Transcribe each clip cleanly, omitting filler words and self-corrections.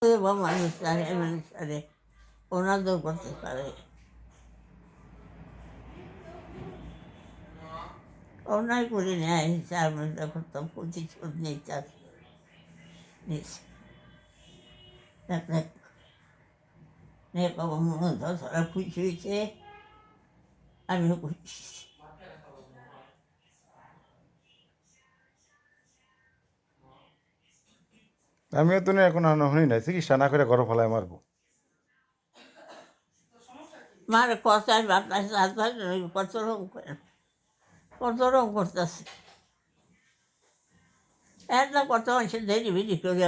মানুষ জানে মানুষ জানে ওনাদেরও করতে পারে অন্যায় করে নেয় চার মধ্যে করতাম প্রতিশোধ নেই তার নিয়ে বাবা মনে ধরা খুশি হয়েছে আমিও খুশি আমিও তো এখন শুনি নাই চিকিৎসা না করে ঘর ফেলায় মারবো। মার কথায় বাতাস কত রকম করে কত রকম করতেছে একটা কত মানুষের দেরি বেরি করে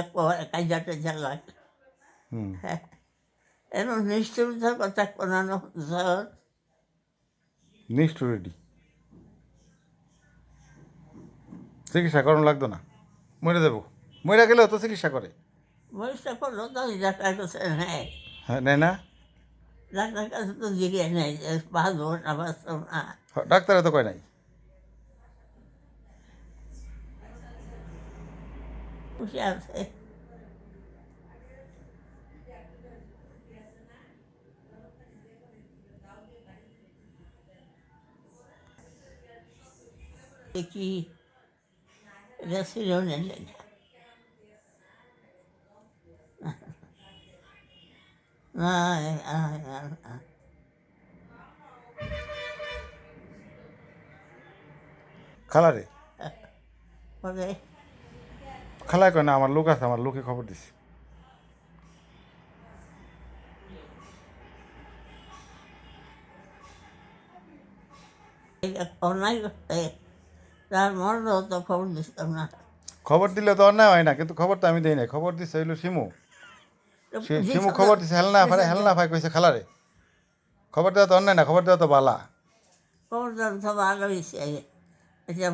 কাজা টাজা লয় হুম, হ্যাঁ এখন নিশ্চয়তার কথা কোনানো নিষ্ঠুর রেডি চিকিৎসা করানো লাগতো না, মরে দেবো, মরে গেলেও তো চিকিৎসা করে। বয়সটা করলো তো ডাক্তার কাছে নেয় হ্যাঁ, নেয় না? ডাক্তার কাছে তো জিজ্ঞেস নেই যে বাঁচবো না বাঁচবো না ডাক্তারে তো কয় নাই। খুশি আছে দেখি এটা ছিল না খালারে পরে খালায় কয় না, আমার লোক আছে, আমার লোকে খবর দিছে। অন্যায় করতে তার মরলেও তো খবর দিতাম না খবর দিলে তো অন্যায় হয় না, কিন্তু খবর তো আমি দিই নাই। খবর দিছে হইলো শিমু। শিমু খবর দিছে হেলনা ফাই কইছে খালারে খবর দেওয়া তো অন্যায় না, খবর দেওয়া তো বালা। খবর দিতাম তো ভালো হয়েছে আচ্ছা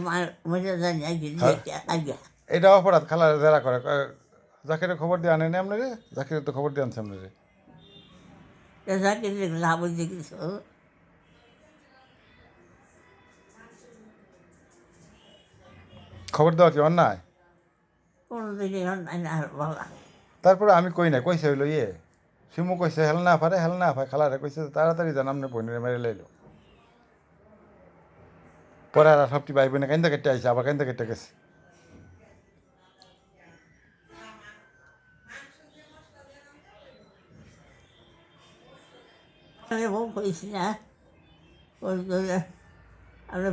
মরে জানি আগে আগে এটা অপরাধ, খালারে যারা করে। জাকিরে খবর দিয়ে আনেনি আপনারে, জাকিরে তো খবর দিয়ে আনছে আপনারে। যাকে লাভ হয়েছে কিছু খবর দেওয়া কি অন্যায়? কোনো দিনই অন্যায় না বলা তারপরে আমি কই না, কইছে হইলো শিমু কইছে হেলনা ফাই খালারে কইছে তাড়াতাড়ি জান আপনি বোনের মেরে লাইলো। পরে আর সবটি ভাই বোনে কান্দা কেটে আইছে, আবার কান্দা কেটে গেছে। আমি বউ কইছি না ওই আমি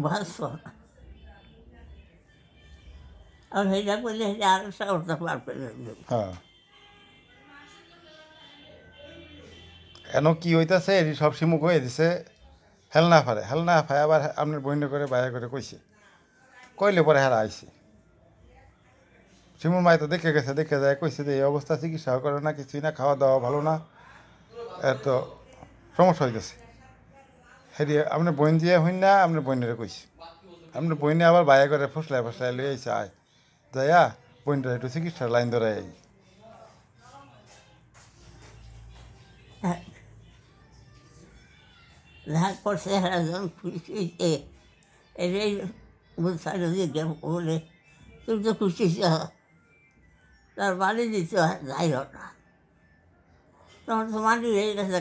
ভাসব আর সেটা করলে সেটা আরও সাহসটা পার করে দেবে হ্যাঁ, এন কি হইতাছে এটি সব শিমু কয়ে দিছে। হেলনা ফায় আবার আপনার বইনে করে বাইরে করে কইছে, কইলে পরে হেরা আইছে। শিমুর মায় তো দেখে গেছে, দেখে যায় কইছে যে এই অবস্থা, চিকিৎসা করে না, কিছুই না, খাওয়া দাওয়া ভালো না, এত সমস্যা হইতেছে। হেরি আপনার বইন দিয়ে হইন না, আপনার বইনেরে কইছে। আপনার বইনে আবার বাইরে করে ফসলায় লই আইছে, আয় যাইয়া বইনটা একটু চিকিৎসার লাইন ধরে আই। ধার করছে একজন খুশি হয়েছে এটাই সাইডে দিয়ে বলে তুমি তো খুশি তার বাড়ি দিতে যাই হোক না তখন তো মাটি হয়ে গেছে